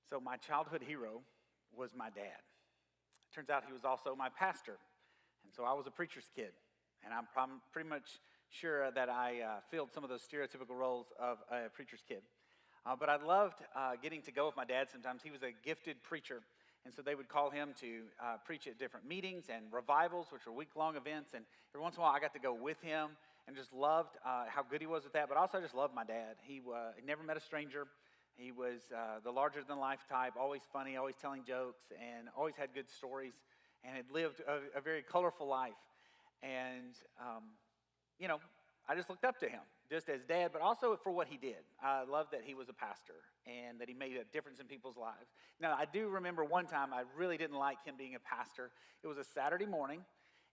So my childhood hero was my dad. Turns out he was also my pastor. And so I was a preacher's kid. And I'm pretty much sure that I filled some of those stereotypical roles of a preacher's kid. But I loved getting to go with my dad sometimes. He was a gifted preacher. And so they would call him to preach at different meetings and revivals, which were week-long events. And every once in a while, I got to go with him and just loved how good he was with that. But also, I just loved my dad. He never met a stranger. He was the larger-than-life type, always funny, always telling jokes, and always had good stories, and had lived a very colorful life. And, I just looked up to him, just as dad, but also for what he did. I loved that he was a pastor and that he made a difference in people's lives. Now, I do remember one time I really didn't like him being a pastor. It was a Saturday morning,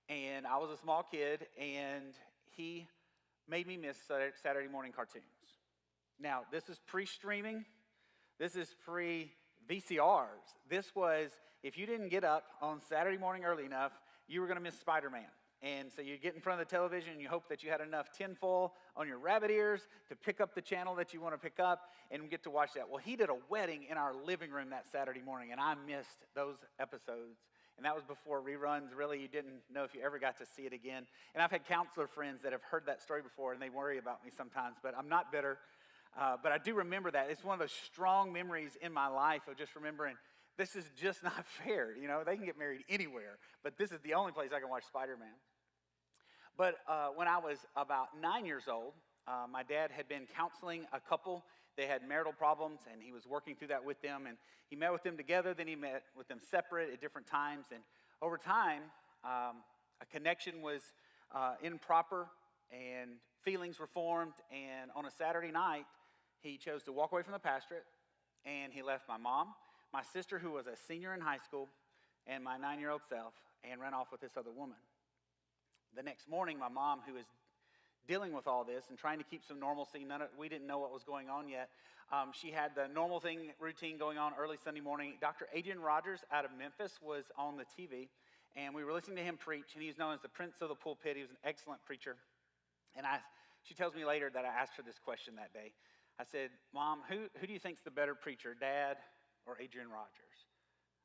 and I was a small kid, and he made me miss Saturday morning cartoons. Now, this is pre-streaming. This is pre-VCRs. This was, if you didn't get up on Saturday morning early enough, you were going to miss Spider-Man. And so you get in front of the television and you hope that you had enough tinfoil on your rabbit ears to pick up the channel that you want to pick up and get to watch that. Well, he did a wedding in our living room that Saturday morning, and I missed those episodes. And that was before reruns. Really, you didn't know if you ever got to see it again. And I've had counselor friends that have heard that story before, and they worry about me sometimes, but I'm not bitter. But I do remember that. It's one of those strong memories in my life of just remembering this is just not fair. They can get married anywhere, but this is the only place I can watch Spider-Man. But when I was about 9 years old, my dad had been counseling a couple. They had marital problems, and he was working through that with them. And he met with them together, then he met with them separate at different times. And over time, a connection was improper, and feelings were formed. And on a Saturday night, he chose to walk away from the pastorate, and he left my mom, my sister, who was a senior in high school, and my 9-year-old self, and ran off with this other woman. The next morning, my mom, who was dealing with all this and trying to keep some normalcy, we didn't know what was going on yet. She had the normal routine going on early Sunday morning. Dr. Adrian Rogers out of Memphis was on the TV, and we were listening to him preach, and he's known as the Prince of the Pulpit. He was an excellent preacher. And she tells me later that I asked her this question that day. I said, Mom, who do you think's the better preacher, Dad or Adrian Rogers?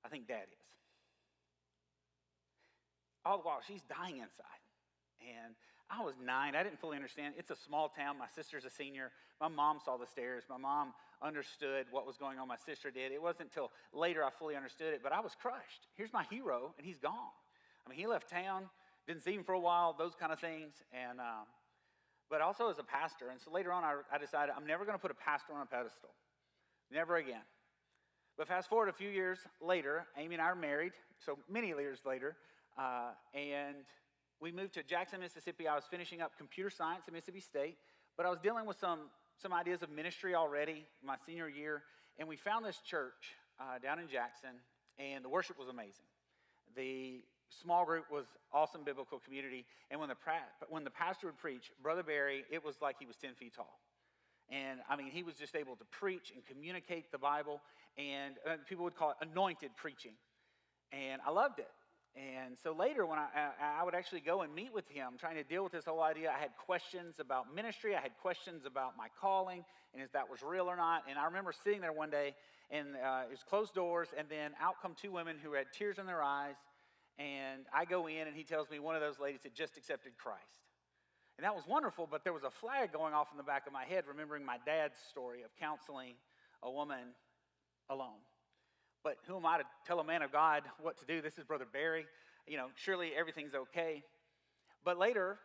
I think Dad is. All the while, she's dying inside. And I was 9. I didn't fully understand. It's a small town. My sister's a senior. My mom saw the stairs. My mom understood what was going on. My sister did. It wasn't until later I fully understood it, but I was crushed. Here's my hero, and he's gone. I mean, he left town, didn't see him for a while, those kind of things. And but also as a pastor. And so later on, I decided I'm never going to put a pastor on a pedestal. Never again. But fast forward a few years later, Amy and I are married, so many years later, and we moved to Jackson, Mississippi. I was finishing up computer science at Mississippi State, but I was dealing with some ideas of ministry already my senior year, and we found this church down in Jackson, and the worship was amazing. The small group was awesome biblical community, and when the pastor would preach, Brother Barry, it was like he was 10 feet tall. And, I mean, he was just able to preach and communicate the Bible, and people would call it anointed preaching, and I loved it. And so later when I would actually go and meet with him, trying to deal with this whole idea, I had questions about ministry. I had questions about my calling and if that was real or not. And I remember sitting there one day, and it was closed doors, and then out come two women who had tears in their eyes. And I go in, and he tells me one of those ladies had just accepted Christ. And that was wonderful, but there was a flag going off in the back of my head, remembering my dad's story of counseling a woman alone. But who am I to tell a man of God what to do? This is Brother Barry. Surely everything's okay. But later,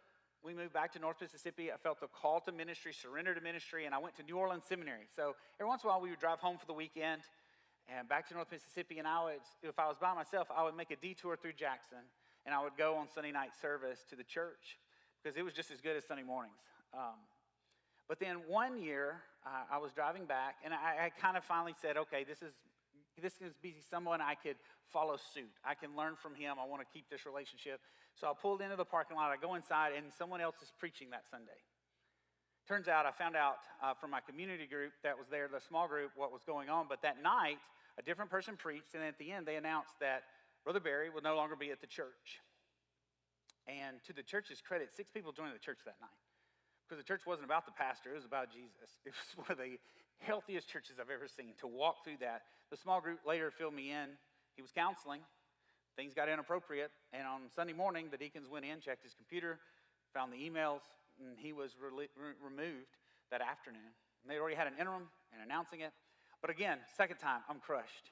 we moved back to North Mississippi. I felt the call to ministry, surrender to ministry, and I went to New Orleans Seminary. So every once in a while, we would drive home for the weekend and back to North Mississippi. And if I was by myself, I would make a detour through Jackson, and I would go on Sunday night service to the church because it was just as good as Sunday mornings. But then one year, I was driving back, and I kind of finally said, okay, this is be someone I could follow suit. I can learn from him. I want to keep this relationship. So I pulled into the parking lot. I go inside, and someone else is preaching that Sunday. Turns out I found out from my community group that was there, the small group, what was going on. But that night, a different person preached, and at the end, they announced that Brother Barry would no longer be at the church. And to the church's credit, 6 people joined the church that night. Because the church wasn't about the pastor, it was about Jesus. It was one of the healthiest churches I've ever seen to walk through that. The small group later filled me in. He was counseling. Things got inappropriate. And on Sunday morning, the deacons went in, checked his computer, found the emails, and he was removed that afternoon. And they already had an interim and announcing it. But again, second time, I'm crushed.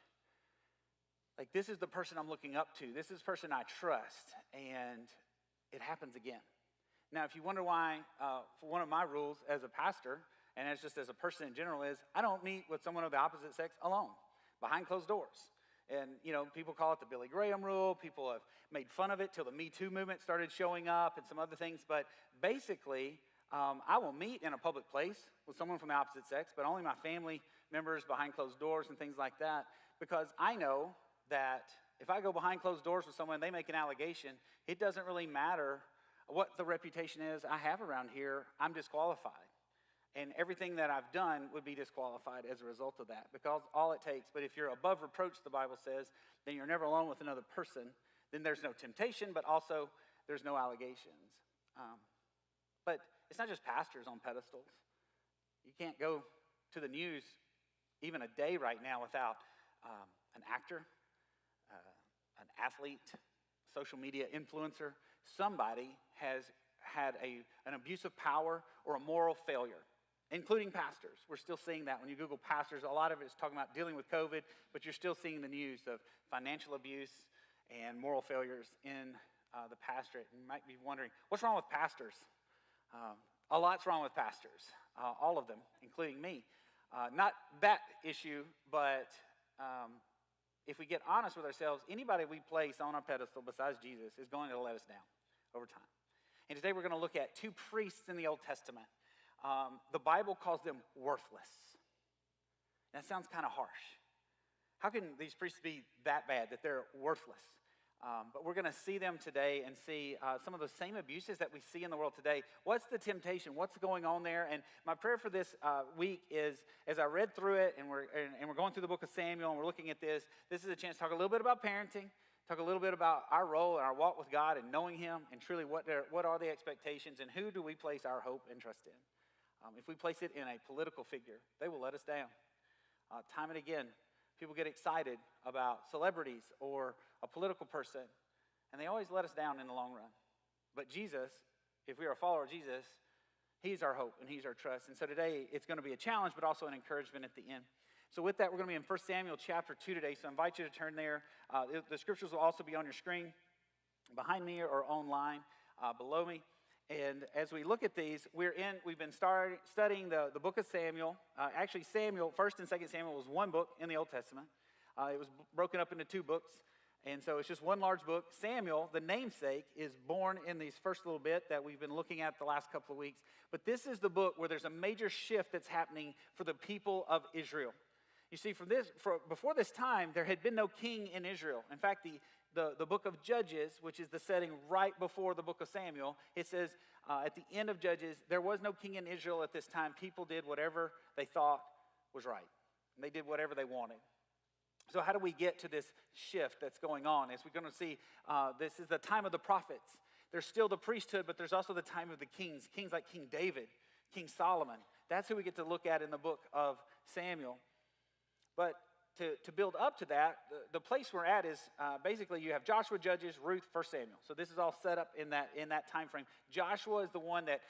Like, this is the person I'm looking up to. This is the person I trust. And it happens again. Now, if you wonder why, one of my rules as a pastor, and as just as a person in general, is I don't meet with someone of the opposite sex alone, behind closed doors. And, people call it the Billy Graham rule. People have made fun of it till the Me Too movement started showing up and some other things. But basically, I will meet in a public place with someone from the opposite sex, but only my family members behind closed doors and things like that, because I know that if I go behind closed doors with someone and they make an allegation, it doesn't really matter what the reputation is I have around here. I'm disqualified. And everything that I've done would be disqualified as a result of that, because all it takes, but if you're above reproach, the Bible says, then you're never alone with another person. Then there's no temptation, but also there's no allegations. But it's not just pastors on pedestals. You can't go to the news even a day right now without an actor, an athlete, social media influencer. Somebody has had an abuse of power or a moral failure, including pastors. We're still seeing that when you Google pastors. A lot of it is talking about dealing with COVID, but you're still seeing the news of financial abuse and moral failures in the pastorate. And you might be wondering, what's wrong with pastors? A lot's wrong with pastors, all of them, including me. Not that issue, but if we get honest with ourselves, anybody we place on a pedestal besides Jesus is going to let us down over time. And today we're going to look at two priests in the Old Testament. The Bible calls them worthless. That sounds kind of harsh. How can these priests be that bad that they're worthless? But we're going to see them today and see some of the same abuses that we see in the world today. What's the temptation? What's going on there? And my prayer for this week is, as I read through it, and we're going through the book of Samuel, and we're looking at this is a chance to talk a little bit about parenting, talk a little bit about our role and our walk with God and knowing Him, and truly what are the expectations, and who do we place our hope and trust in? If we place it in a political figure, they will let us down. Time and again, people get excited about celebrities or a political person, and they always let us down in the long run. But Jesus, if we are a follower of Jesus, He's our hope and He's our trust. And so today it's going to be a challenge, but also an encouragement at the end. So with that, we're going to be in 1 Samuel chapter 2 today. So I invite you to turn there. The scriptures will also be on your screen behind me or online below me. And as we look at these, we've been studying the book of Samuel. Actually, Samuel, 1st and 2nd Samuel was one book in the Old Testament. It was broken up into two books. And so it's just one large book. Samuel, the namesake, is born in these first little bit that we've been looking at the last couple of weeks. But this is the book where there's a major shift that's happening for the people of Israel. You see, before this time, there had been no king in Israel. In fact, the book of Judges, which is the setting right before the book of Samuel, it says at the end of Judges, there was no king in Israel at this time. People did whatever they thought was right. And they did whatever they wanted. So how do we get to this shift that's going on? As we're going to see, this is the time of the prophets. There's still the priesthood, but there's also the time of the kings. Kings like King David, King Solomon. That's who we get to look at in the book of Samuel. But to build up to that, the place we're at is basically you have Joshua, Judges, Ruth, 1 Samuel. So this is all set up in that time frame. Joshua is the one that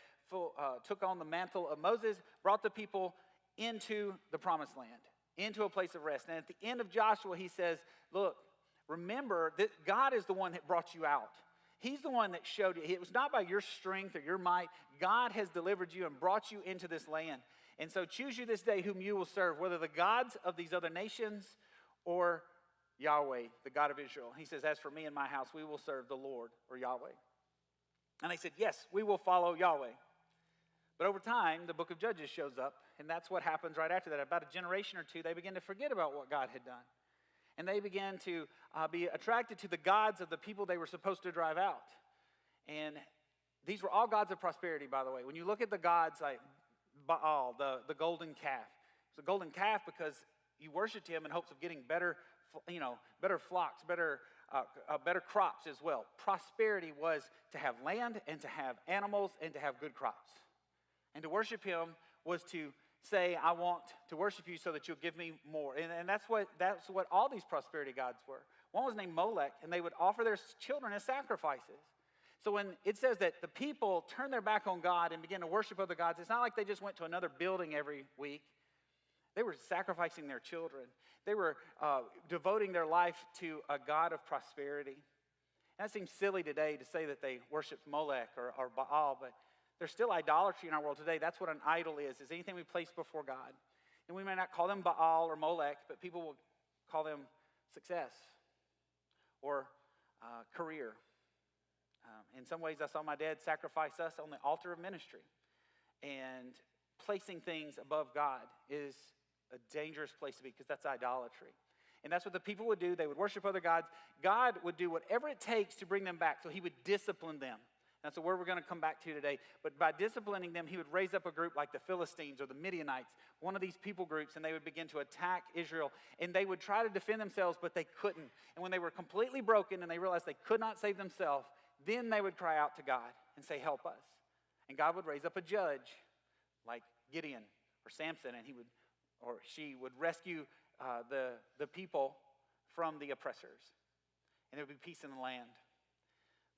took on the mantle of Moses, brought the people into the promised land, into a place of rest. And at the end of Joshua, he says, look, remember that God is the one that brought you out. He's the one that showed you. It was not by your strength or your might. God has delivered you and brought you into this land. And so choose you this day whom you will serve, whether the gods of these other nations or Yahweh, the God of Israel. He says, as for me and my house, we will serve the Lord or Yahweh. And they said, yes, we will follow Yahweh. But over time, the book of Judges shows up, and that's what happens right after that. About a generation or two, they begin to forget about what God had done. And they began to be attracted to the gods of the people they were supposed to drive out. And these were all gods of prosperity, by the way. When you look at the gods like Baal, the golden calf. It's a golden calf because you worshiped him in hopes of getting better flocks, better crops as well. Prosperity was to have land and to have animals and to have good crops. And to worship him was to say, I want to worship you so that you'll give me more. And that's what all these prosperity gods were. One was named Molech, and they would offer their children as sacrifices. So when it says that the people turned their back on God and began to worship other gods, it's not like they just went to another building every week. They were sacrificing their children. They were devoting their life to a God of prosperity. And that seems silly today to say that they worship Molech or Baal, but there's still idolatry in our world today. That's what an idol is anything we place before God. And we may not call them Baal or Molech, but people will call them success or career. In some ways, I saw my dad sacrifice us on the altar of ministry. And placing things above God is a dangerous place to be because that's idolatry. And that's what the people would do. They would worship other gods. God would do whatever it takes to bring them back. So he would discipline them. That's the word we're going to come back to today. But by disciplining them, he would raise up a group like the Philistines or the Midianites, one of these people groups, and they would begin to attack Israel. And they would try to defend themselves, but they couldn't. And when they were completely broken and they realized they could not save themselves, then they would cry out to God and say, help us. And God would raise up a judge like Gideon or Samson, and he would, or she would rescue the people from the oppressors. And there would be peace in the land.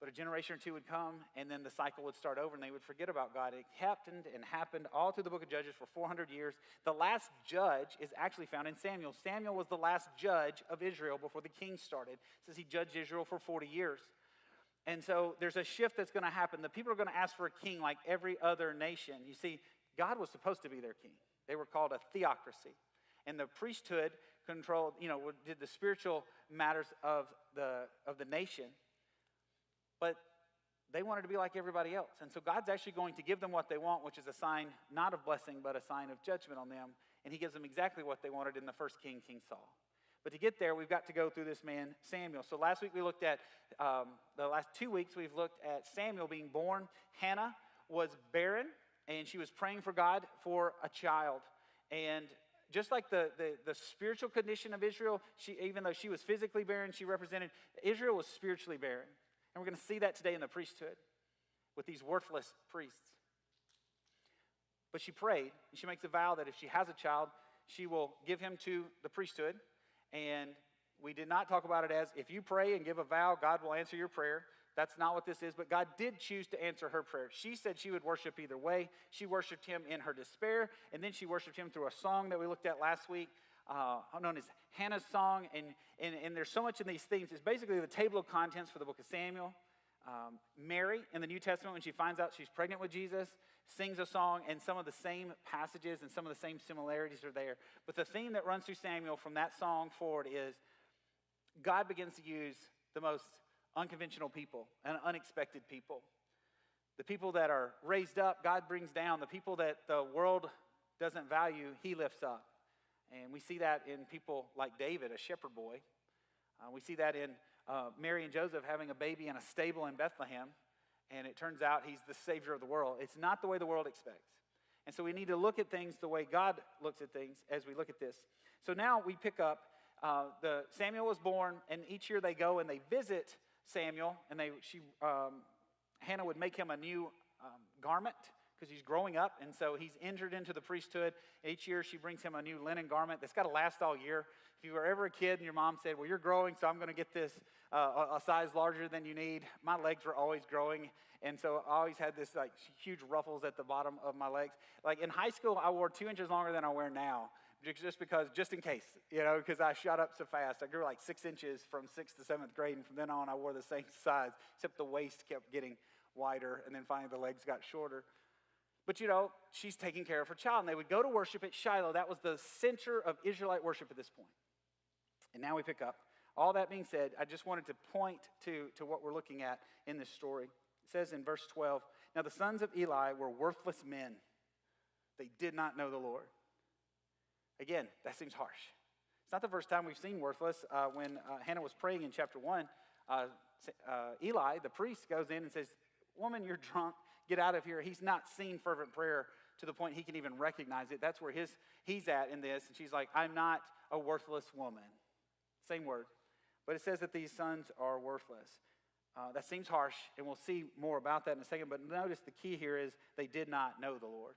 But a generation or two would come, and then the cycle would start over, and they would forget about God. It happened all through the book of Judges for 400 years. The last judge is actually found in Samuel. Samuel was the last judge of Israel before the king started. It says he judged Israel for 40 years. And so there's a shift that's going to happen. The people are going to ask for a king like every other nation. You see, God was supposed to be their king. They were called a theocracy. And the priesthood controlled, did the spiritual matters of the nation. But they wanted to be like everybody else. And so God's actually going to give them what they want, which is a sign not of blessing, but a sign of judgment on them. And he gives them exactly what they wanted in the first king, King Saul. But to get there, we've got to go through this man, Samuel. So last week we looked at, the last 2 weeks, we've looked at Samuel being born. Hannah was barren, and she was praying for God for a child. And just like the spiritual condition of Israel, even though she was physically barren, she represented, Israel was spiritually barren. And we're going to see that today in the priesthood with these worthless priests. But she prayed, and she makes a vow that if she has a child, she will give him to the priesthood. And we did not talk about it as, if you pray and give a vow, God will answer your prayer. That's not what this is, but God did choose to answer her prayer. She said she would worship either way. She worshiped him in her despair, and then she worshiped him through a song that we looked at last week, known as Hannah's song. And there's so much in these themes. It's basically the table of contents for the book of Samuel. Mary, in the New Testament, when she finds out she's pregnant with Jesus, sings a song, and some of the same passages and some of the same similarities are there. But the theme that runs through Samuel from that song forward is God begins to use the most unconventional people and unexpected people. The people that are raised up, God brings down. The people that the world doesn't value, he lifts up. And we see that in people like David, a shepherd boy. We see that in Mary and Joseph having a baby in a stable in Bethlehem. And it turns out he's the Savior of the world. It's not the way the world expects. And so we need to look at things the way God looks at things as we look at this. So now we pick up, Samuel was born, and each year they go and they visit Samuel, and Hannah would make him a new garment because he's growing up, and so he's entered into the priesthood. Each year she brings him a new linen garment that's got to last all year. If you were ever a kid and your mom said, well, you're growing, so I'm going to get this a size larger than you need, my legs were always growing, and so I always had this like huge ruffles at the bottom of my legs. Like in high school, I wore 2 inches longer than I wear now, just in case, because I shot up so fast. I grew like 6 inches from 6th to 7th grade, and from then on I wore the same size, except the waist kept getting wider, and then finally the legs got shorter. But she's taking care of her child, and they would go to worship at Shiloh. That was the center of Israelite worship at this point. And now we pick up. All that being said, I just wanted to point to what we're looking at in this story. It says in verse 12, now the sons of Eli were worthless men. They did not know the Lord. Again, that seems harsh. It's not the first time we've seen worthless. When Hannah was praying in chapter 1, Eli, the priest, goes in and says, woman, you're drunk. Get out of here. He's not seen fervent prayer to the point he can even recognize it. That's where he's at in this. And she's like, I'm not a worthless woman. Same word. But it says that these sons are worthless. That seems harsh, and we'll see more about that in a second. But notice the key here is they did not know the Lord.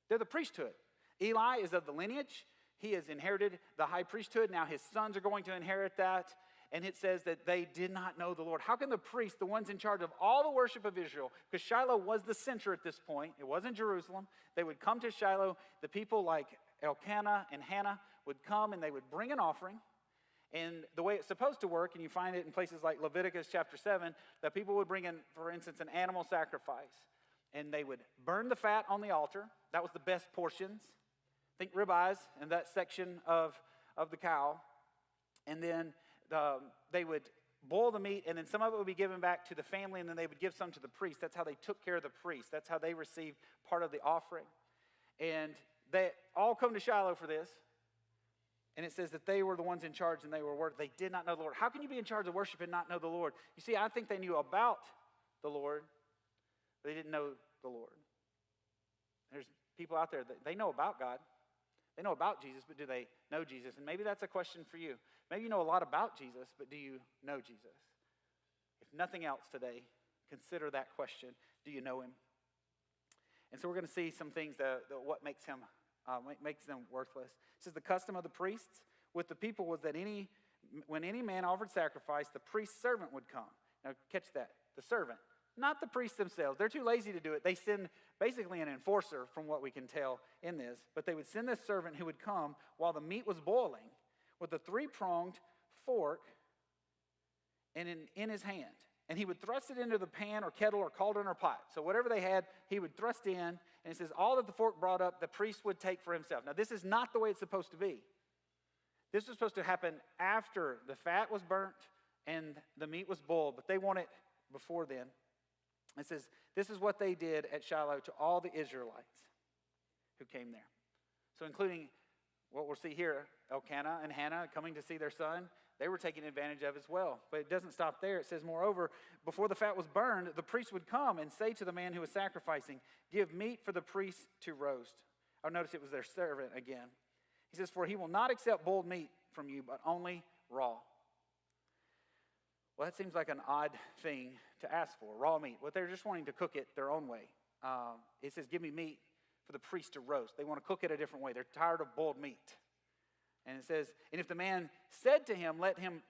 They're the priesthood. Eli is of the lineage. He has inherited the high priesthood. Now his sons are going to inherit that. And it says that they did not know the Lord. How can the priests, the ones in charge of all the worship of Israel, because Shiloh was the center at this point, it wasn't Jerusalem, they would come to Shiloh, the people like Elkanah and Hannah would come and they would bring an offering. And the way it's supposed to work, and you find it in places like Leviticus chapter 7, that people would bring in, for instance, an animal sacrifice. And they would burn the fat on the altar. That was the best portions. Think ribeyes in that section of the cow. And then they would boil the meat, and then some of it would be given back to the family, and then they would give some to the priest. That's how they took care of the priest. That's how they received part of the offering. And they all come to Shiloh for this. And it says that they were the ones in charge, and they did not know the Lord. How can you be in charge of worship and not know the Lord? You see, I think they knew about the Lord, but they didn't know the Lord. There's people out there that they know about God. They know about Jesus, but do they know Jesus? And maybe that's a question for you. Maybe you know a lot about Jesus, but do you know Jesus? If nothing else today, consider that question. Do you know him? And so we're going to see some things that what makes them worthless. It says the custom of the priests with the people was that when any man offered sacrifice, the priest's servant would come. Now catch that, the servant. Not the priests themselves. They're too lazy to do it. They send basically an enforcer from what we can tell in this. But they would send this servant who would come while the meat was boiling with a three-pronged fork and in his hand. And he would thrust it into the pan or kettle or cauldron or pot. So whatever they had, he would thrust in. And it says all that the fork brought up, the priest would take for himself. Now this is not the way it's supposed to be. This was supposed to happen after the fat was burnt and the meat was boiled. But they want it before then. It says, this is what they did at Shiloh to all the Israelites who came there. So including what we'll see here, Elkanah and Hannah coming to see their son, they were taken advantage of as well. But it doesn't stop there. It says, moreover, before the fat was burned, the priest would come and say to the man who was sacrificing, give meat for the priest to roast. Oh, notice it was their servant again. He says, for he will not accept boiled meat from you, but only raw. Well, that seems like an odd thing to ask for, raw meat. Well, they're just wanting to cook it their own way. It says, give me meat for the priest to roast. They want to cook it a different way. They're tired of boiled meat. And it says, and if the man said to him, let him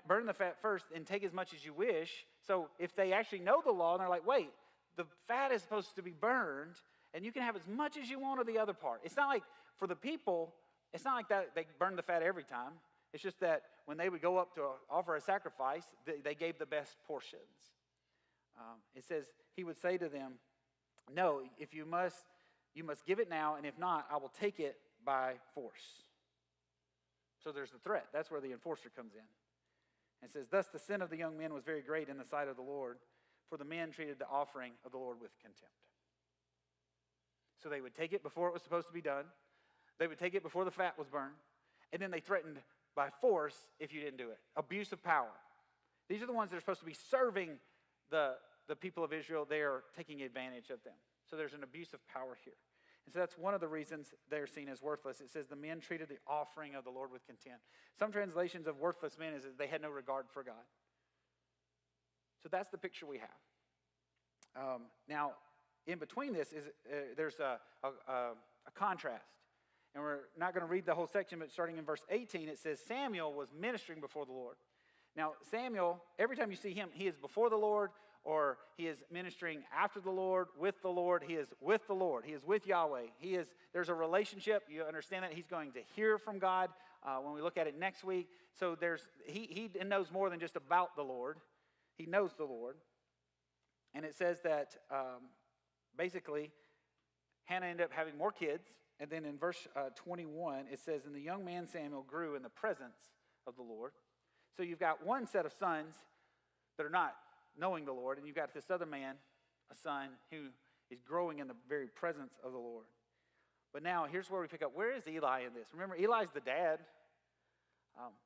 burn the fat first and take as much as you wish. So if they actually know the law and they're like, wait, the fat is supposed to be burned and you can have as much as you want of the other part. It's not like for the people, it's not like that they burn the fat every time. It's just that when they would go up to offer a sacrifice, they gave the best portions. It says, he would say to them, no, if you must give it now, and if not, I will take it by force. So there's the threat. That's where the enforcer comes in. It says, thus the sin of the young men was very great in the sight of the Lord, for the men treated the offering of the Lord with contempt. So they would take it before it was supposed to be done. They would take it before the fat was burned. And then they threatened by force if you didn't do it. Abuse of power. These are the ones that are supposed to be serving the people of Israel. They are taking advantage of them. So there's an abuse of power here. And so that's one of the reasons they're seen as worthless. It says the men treated the offering of the Lord with contempt. Some translations of worthless men is that they had no regard for God. So that's the picture we have. Now, in between this is there's a contrast. And we're not going to read the whole section, but starting in verse 18, it says Samuel was ministering before the Lord. Now, Samuel, every time you see him, he is before the Lord, or he is ministering after the Lord, with the Lord. He is with the Lord. He is with Yahweh. There's a relationship. You understand that he's going to hear from God when we look at it next week. So he knows more than just about the Lord. He knows the Lord. And it says that basically Hannah ended up having more kids. And then in verse 21, it says, and the young man Samuel grew in the presence of the Lord. So you've got one set of sons that are not knowing the Lord, and you've got this other man, a son, who is growing in the very presence of the Lord. But now, here's where we pick up. Where is Eli in this? Remember, Eli's the dad.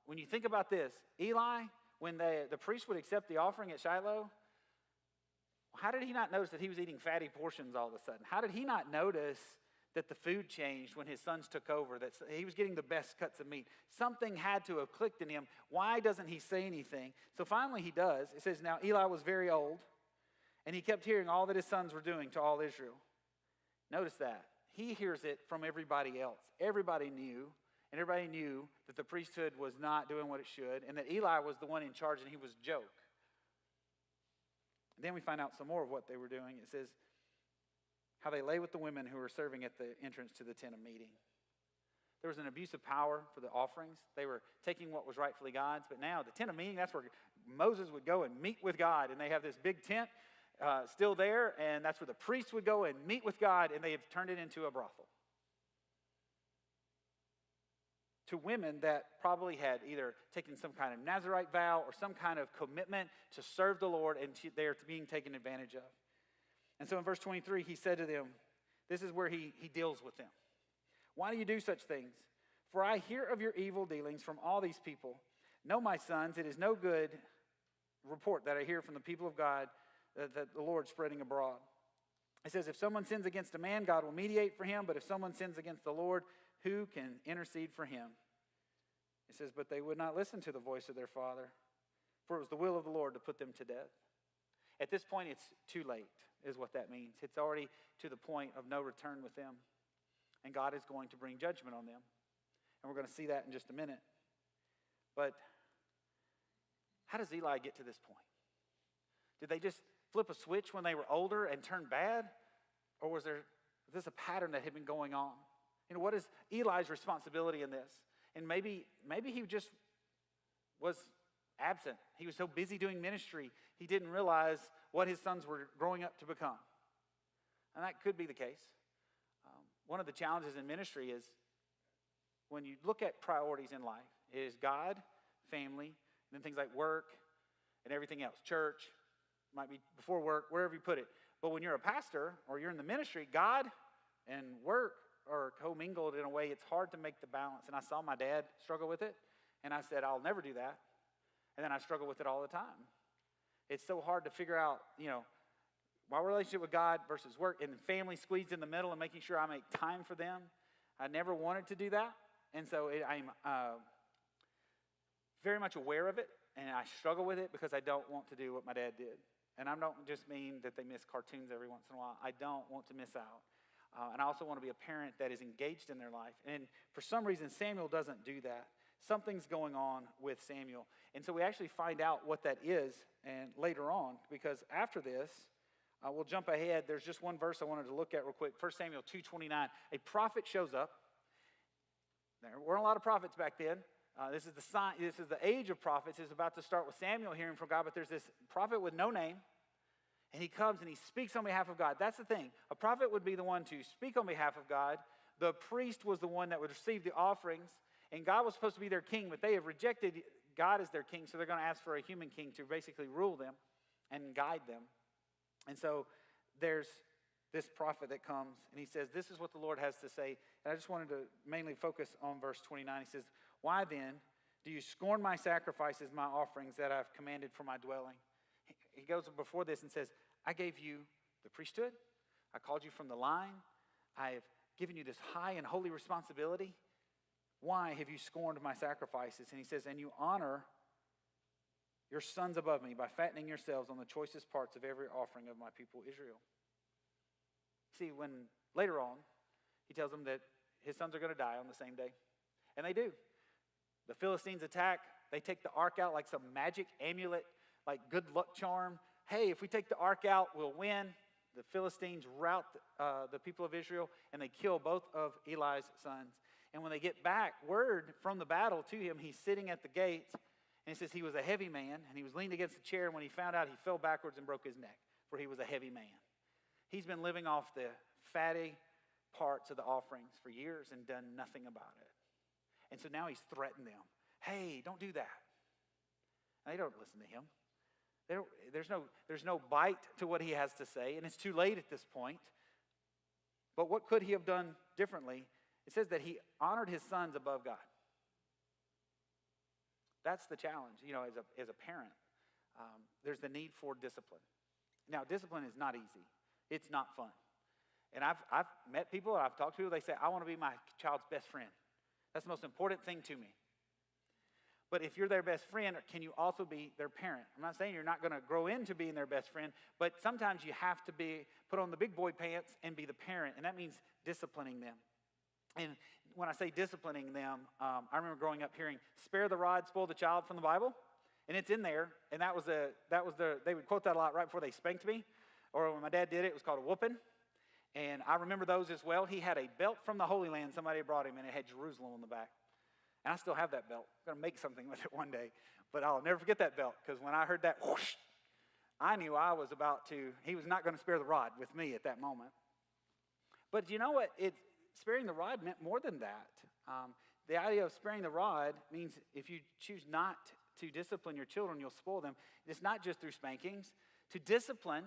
When you think about this, Eli, when the priest would accept the offering at Shiloh, how did he not notice that he was eating fatty portions all of a sudden? How did he not notice that the food changed when his sons took over, that he was getting the best cuts of meat? Something had to have clicked in him. Why doesn't he say anything? So finally he does. It says, now Eli was very old, and he kept hearing all that his sons were doing to all Israel. Notice that. he hears it from everybody else. Everybody knew, and everybody knew that the priesthood was not doing what it should, and that Eli was the one in charge, and he was a joke. Then we find out some more of what they were doing. It says how they lay with the women who were serving at the entrance to the tent of meeting. There was an abuse of power for the offerings. They were taking what was rightfully God's, but now the tent of meeting, that's where Moses would go and meet with God, and they have this big tent still there, and that's where the priests would go and meet with God, and they have turned it into a brothel. To women that probably had either taken some kind of Nazirite vow or some kind of commitment to serve the Lord, and they are being taken advantage of. And so in verse 23, he said to them, this is where he deals with them. Why do you do such things? For I hear of your evil dealings from all these people. No, my sons, it is no good report that I hear from the people of God that the Lord is spreading abroad. It says, if someone sins against a man, God will mediate for him. But if someone sins against the Lord, who can intercede for him? It says, but they would not listen to the voice of their father, for it was the will of the Lord to put them to death. At this point, it's too late, is what that means. It's already to the point of no return with them. And God is going to bring judgment on them. And we're going to see that in just a minute. But how does Eli get to this point? Did they just flip a switch when they were older and turn bad? Or was this a pattern that had been going on? You know, what is Eli's responsibility in this? And maybe he just was absent. He was so busy doing ministry, he didn't realize what his sons were growing up to become. And that could be the case. One of the challenges in ministry is when you look at priorities in life, it is God, family, and then things like work and everything else. Church, might be before work, wherever you put it. But when you're a pastor or you're in the ministry, God and work are commingled in a way it's hard to make the balance. And I saw my dad struggle with it, and I said, I'll never do that. And then I struggle with it all the time. It's so hard to figure out, my relationship with God versus work and family squeezed in the middle and making sure I make time for them. I never wanted to do that. And so I'm very much aware of it, and I struggle with it because I don't want to do what my dad did. And I don't just mean that they miss cartoons every once in a while. I don't want to miss out. And I also want to be a parent that is engaged in their life. And for some reason, Samuel doesn't do that. Something's going on with Samuel. And so we actually find out what that is and later on, because after this, we'll jump ahead. There's just one verse I wanted to look at real quick. 1 Samuel 2:29. A prophet shows up. There weren't a lot of prophets back then. This is the sign. This is the age of prophets. It's about to start with Samuel hearing from God, but there's this prophet with no name, and he comes and he speaks on behalf of God. That's the thing. A prophet would be the one to speak on behalf of God. The priest was the one that would receive the offerings, and God was supposed to be their king, but they have rejected God as their king, so they're going to ask for a human king to basically rule them and guide them. And so there's this prophet that comes, and he says, this is what the Lord has to say. And I just wanted to mainly focus on verse 29. He says, why then do you scorn my sacrifices, my offerings that I've commanded for my dwelling? He goes before this and says, I gave you the priesthood. I called you from the line. I have given you this high and holy responsibility. Why have you scorned my sacrifices? And he says, and you honor your sons above me by fattening yourselves on the choicest parts of every offering of my people Israel. See, when later on, he tells them that his sons are going to die on the same day. And they do. The Philistines attack. They take the ark out like some magic amulet, like good luck charm. Hey, if we take the ark out, we'll win. The Philistines rout the people of Israel, and they kill both of Eli's sons. And when they get back, word from the battle to him, he's sitting at the gate. And it says he was a heavy man, and he was leaned against a chair, and when he found out, he fell backwards and broke his neck, for he was a heavy man. He's been living off the fatty parts of the offerings for years and done nothing about it. And so now he's threatened them. Hey, don't do that. And they don't listen to him. There's no bite to what he has to say, and it's too late at this point. But what could he have done differently? It says that he honored his sons above God. That's the challenge, as a parent. There's the need for discipline. Now, discipline is not easy. It's not fun. And I've met people, and I've talked to people, they say, I want to be my child's best friend. That's the most important thing to me. But if you're their best friend, can you also be their parent? I'm not saying you're not going to grow into being their best friend, but sometimes you have to put on the big boy pants and be the parent, and that means disciplining them. And when I say disciplining them, I remember growing up hearing, "Spare the rod, spoil the child" from the Bible, and it's in there. And they would quote that a lot right before they spanked me, or when my dad did it, it was called a whooping. And I remember those as well. He had a belt from the Holy Land somebody brought him, and it had Jerusalem on the back. And I still have that belt. I'm going to make something with it one day. But I'll never forget that belt, because when I heard that whoosh, I knew he was not going to spare the rod with me at that moment. But you know what? Sparing the rod meant more than that. The idea of sparing the rod means if you choose not to discipline your children, you'll spoil them. It's not just through spankings. To discipline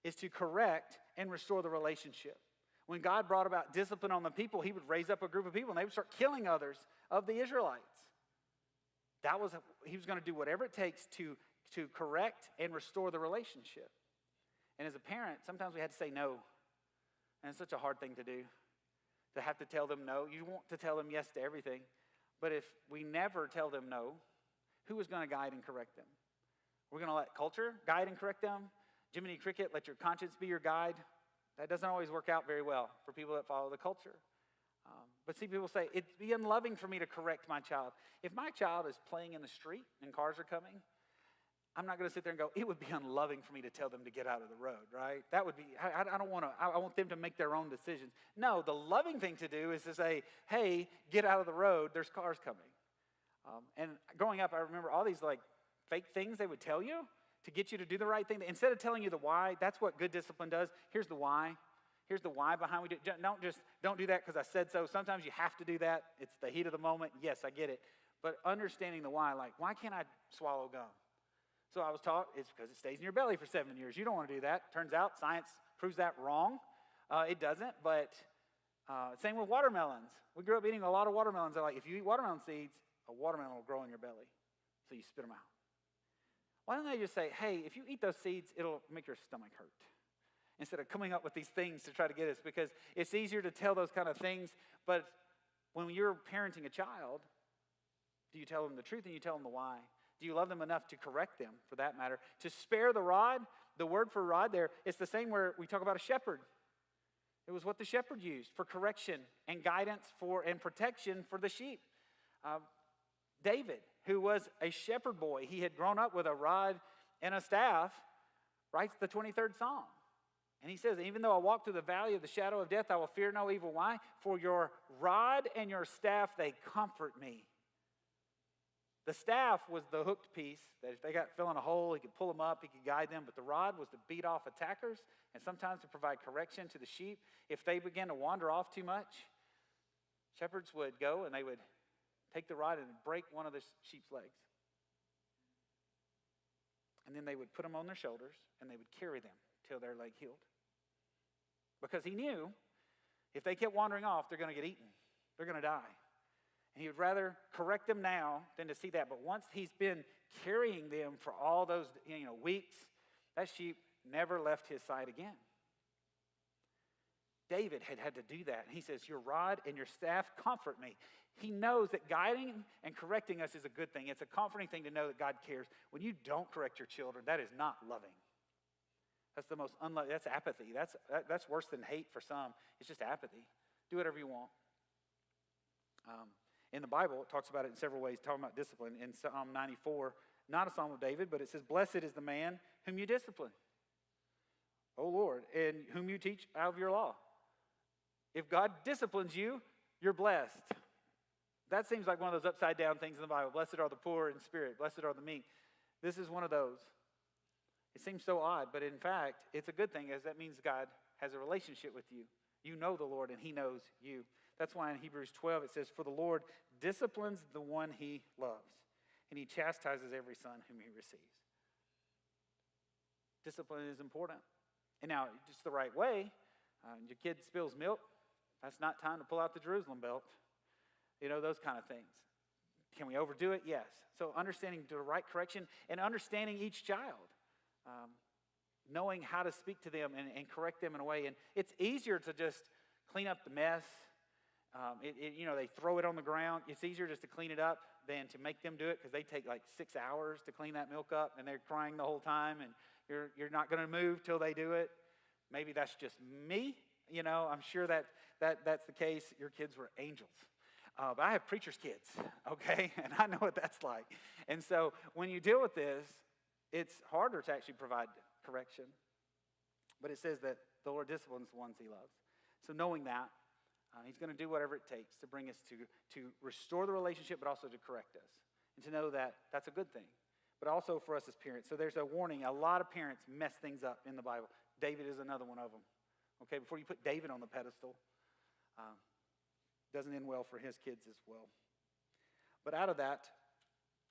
is to correct and restore the relationship. When God brought about discipline on the people, he would raise up a group of people and they would start killing others of the Israelites. He was going to do whatever it takes to correct and restore the relationship. And as a parent, sometimes we had to say no. And it's such a hard thing to do, to have to tell them no. You want to tell them yes to everything. But if we never tell them no, who is going to guide and correct them? We're going to let culture guide and correct them? Jiminy Cricket, let your conscience be your guide? That doesn't always work out very well for people that follow the culture. But see, people say, it'd be unloving for me to correct my child. If my child is playing in the street and cars are coming, I'm not going to sit there and go, it would be unloving for me to tell them to get out of the road, right? That would be, I don't want to, I want them to make their own decisions. No, the loving thing to do is to say, hey, get out of the road, there's cars coming. And growing up, I remember all these like fake things they would tell you to get you to do the right thing. Instead of telling you the why, that's what good discipline does. Here's the why. Here's the why behind we do. Don't do that because I said so. Sometimes you have to do that. It's the heat of the moment. Yes, I get it. But understanding the why, like, why can't I swallow gum? So I was taught it's because it stays in your belly for 7 years. You don't want to do that. Turns out science proves that wrong. It doesn't, but same with watermelons. We grew up eating a lot of watermelons. They're like, if you eat watermelon seeds, a watermelon will grow in your belly. So you spit them out. Why don't they just say, hey, if you eat those seeds, it'll make your stomach hurt? Instead of coming up with these things to try to get us, because it's easier to tell those kind of things. But when you're parenting a child, do you tell them the truth and you tell them the why? Do you love them enough to correct them, for that matter? To spare the rod, the word for rod there, it's the same where we talk about a shepherd. It was what the shepherd used for correction and guidance and protection for the sheep. David, who was a shepherd boy, he had grown up with a rod and a staff, writes the 23rd Psalm. And he says, even though I walk through the valley of the shadow of death, I will fear no evil. Why? For your rod and your staff, they comfort me. The staff was the hooked piece that if they got fell in a hole, he could pull them up, he could guide them. But the rod was to beat off attackers and sometimes to provide correction to the sheep. If they began to wander off too much, shepherds would go and they would take the rod and break one of the sheep's legs. And then they would put them on their shoulders and they would carry them till their leg healed. Because he knew if they kept wandering off, they're going to get eaten. They're going to die. And he would rather correct them now than to see that. But once he's been carrying them for all those weeks, that sheep never left his side again. David had to do that. And he says, your rod and your staff comfort me. He knows that guiding and correcting us is a good thing. It's a comforting thing to know that God cares. When you don't correct your children, that is not loving. That's the most unloving. That's apathy. That's worse than hate for some. It's just apathy. Do whatever you want. In the Bible, it talks about it in several ways, talking about discipline. In Psalm 94, not a Psalm of David, but it says, blessed is the man whom you discipline, O Lord, and whom you teach out of your law. If God disciplines you, you're blessed. That seems like one of those upside down things in the Bible. Blessed are the poor in spirit. Blessed are the meek. This is one of those. It seems so odd, but in fact, it's a good thing, as that means God has a relationship with you. You know the Lord, and he knows you. That's why in Hebrews 12 it says, for the Lord disciplines the one he loves, and he chastises every son whom he receives. Discipline is important. And now, just the right way, your kid spills milk, that's not time to pull out the Jerusalem belt. Those kind of things. Can we overdo it? Yes. So understanding the right correction and understanding each child. Knowing how to speak to them and correct them in a way. And it's easier to just clean up the mess. They throw it on the ground. It's easier just to clean it up. than to make them do it, because they take like 6 hours to clean that milk up, and they're crying the whole time, and you're not going to move till they do it. Maybe that's just me. I'm sure that's the case. Your kids were angels. But I have preacher's kids, okay? And I know what that's like. And so when you deal with this, it's harder to actually provide correction. But it says that the Lord disciplines the ones he loves. So knowing that, he's going to do whatever it takes to bring us to restore the relationship, but also to correct us. And to know that that's a good thing. But also for us as parents. So there's a warning. A lot of parents mess things up in the Bible. David is another one of them. Okay, before you put David on the pedestal, doesn't end well for his kids as well. But out of that,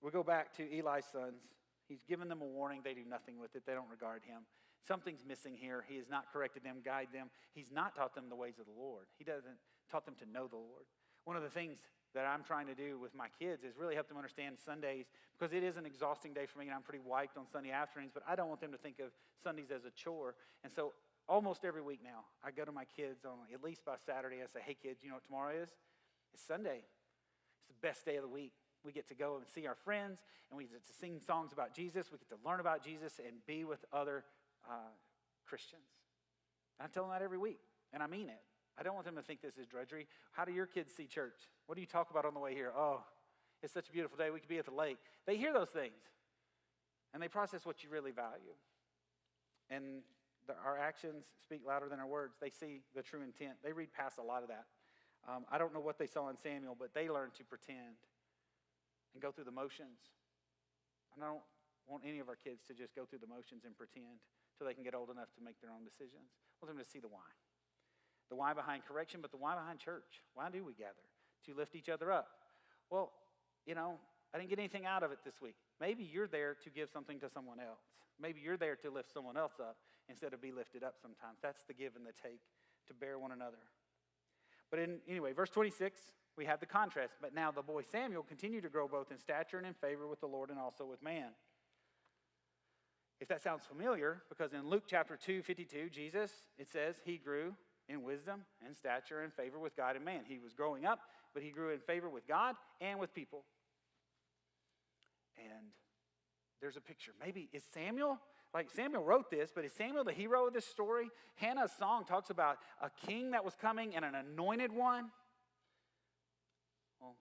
we go back to Eli's sons. He's given them a warning. They do nothing with it. They don't regard him. Something's missing here. He has not corrected them, guided them. He's not taught them the ways of the Lord. He doesn't taught them to know the Lord. One of the things that I'm trying to do with my kids is really help them understand Sundays, because it is an exhausting day for me, and I'm pretty wiped on Sunday afternoons, but I don't want them to think of Sundays as a chore. And so almost every week now, I go to my kids on at least by Saturday. I say, hey kids, you know what tomorrow is? It's Sunday. It's the best day of the week. We get to go and see our friends, and we get to sing songs about Jesus. We get to learn about Jesus and be with other Christians. And I tell them that every week, and I mean it. I don't want them to think this is drudgery. How do your kids see church? What do you talk about on the way here? Oh, it's such a beautiful day. We could be at the lake. They hear those things, and they process what you really value. And our actions speak louder than our words. They see the true intent. They read past a lot of that. I don't know what they saw in Samuel, but they learned to pretend and go through the motions. And I don't want any of our kids to just go through the motions and pretend till they can get old enough to make their own decisions. I want them to see the why. The why behind correction, but the why behind church. Why do we gather? To lift each other up. Well, I didn't get anything out of it this week. Maybe you're there to give something to someone else. Maybe you're there to lift someone else up instead of be lifted up sometimes. That's the give and the take, to bear one another. But anyway, verse 26, we have the contrast. But now the boy Samuel continued to grow both in stature and in favor with the Lord and also with man. If that sounds familiar, because in Luke chapter 2:52, Jesus, it says, he grew in wisdom and stature and favor with God and man. He was growing up, but he grew in favor with God and with people. And there's a picture. Maybe is Samuel, like Samuel wrote this, but is Samuel the hero of this story? Hannah's song talks about a king that was coming and an anointed one. Well,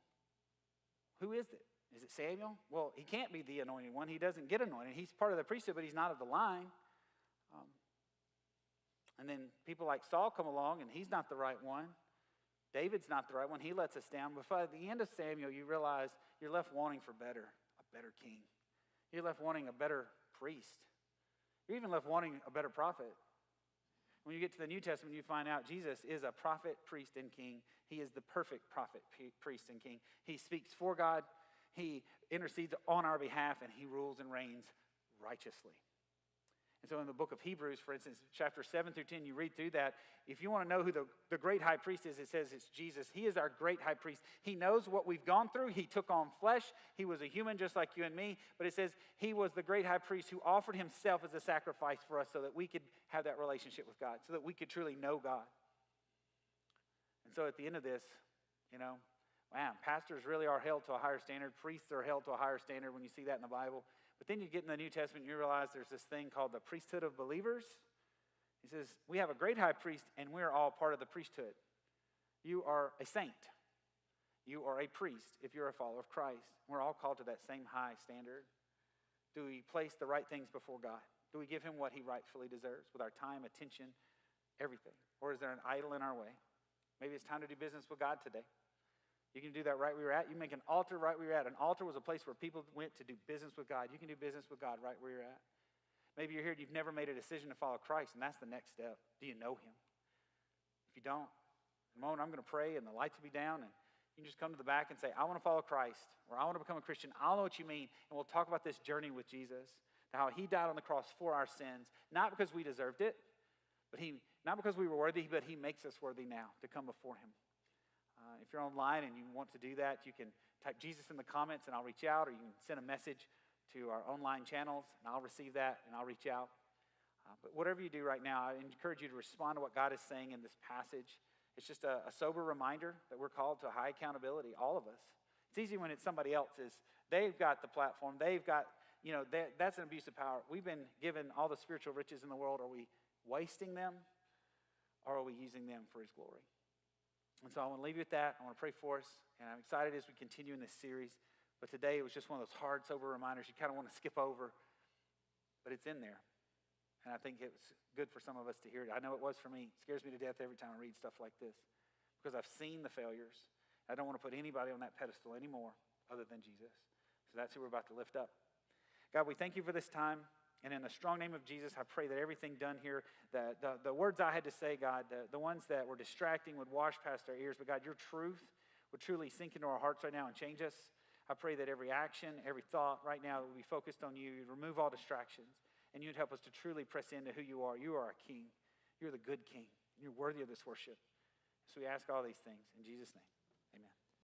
who is it? Is it Samuel? Well, he can't be the anointed one. He doesn't get anointed. He's part of the priesthood, but he's not of the line. And then people like Saul come along, and he's not the right one. David's not the right one. He lets us down. But by the end of Samuel, you realize you're left wanting for better, a better king. You're left wanting a better priest. You're even left wanting a better prophet. When you get to the New Testament, you find out Jesus is a prophet, priest, and king. He is the perfect prophet, priest, and king. He speaks for God. He intercedes on our behalf, and he rules and reigns righteously. And so in the book of Hebrews, for instance, chapter 7 through 10, you read through that. If you want to know who the great high priest is, it says it's Jesus. He is our great high priest. He knows what we've gone through. He took on flesh. He was a human just like you and me. But it says he was the great high priest who offered himself as a sacrifice for us so that we could have that relationship with God, so that we could truly know God. And so at the end of this, man, pastors really are held to a higher standard. Priests are held to a higher standard when you see that in the Bible. But then you get in the New Testament and you realize there's this thing called the priesthood of believers. He says, we have a great high priest and we're all part of the priesthood. You are a saint. You are a priest if you're a follower of Christ. We're all called to that same high standard. Do we place the right things before God? Do we give him what he rightfully deserves with our time, attention, everything? Or is there an idol in our way? Maybe it's time to do business with God today. You can do that right where you're at. You make an altar right where you're at. An altar was a place where people went to do business with God. You can do business with God right where you're at. Maybe you're here and you've never made a decision to follow Christ, and that's the next step. Do you know him? If you don't, in a moment I'm going to pray, and the lights will be down, and you can just come to the back and say, I want to follow Christ, or I want to become a Christian. I'll know what you mean, and we'll talk about this journey with Jesus, how he died on the cross for our sins, not because we deserved it, but not because we were worthy, but he makes us worthy now to come before him. If you're online and you want to do that, you can type Jesus in the comments and I'll reach out, or you can send a message to our online channels and I'll receive that and I'll reach out. But whatever you do right now, I encourage you to respond to what God is saying in this passage. It's just a sober reminder that we're called to high accountability, all of us. It's easy when it's somebody else's. They've got the platform. They've got, that's an abuse of power. We've been given all the spiritual riches in the world. Are we wasting them, or are we using them for his glory? And so I want to leave you with that. I want to pray for us, and I'm excited as we continue in this series. But today it was just one of those hard, sober reminders you kind of want to skip over, but it's in there. And I think it was good for some of us to hear it. I know it was for me. It scares me to death every time I read stuff like this because I've seen the failures. I don't want to put anybody on that pedestal anymore other than Jesus. So that's who we're about to lift up. God, we thank you for this time. And in the strong name of Jesus, I pray that everything done here, that the words I had to say, God, the ones that were distracting would wash past our ears. But God, your truth would truly sink into our hearts right now and change us. I pray that every action, every thought right now would be focused on you. You'd remove all distractions. And you'd help us to truly press into who you are. You are a king. You're the good king. You're worthy of this worship. So we ask all these things in Jesus' name.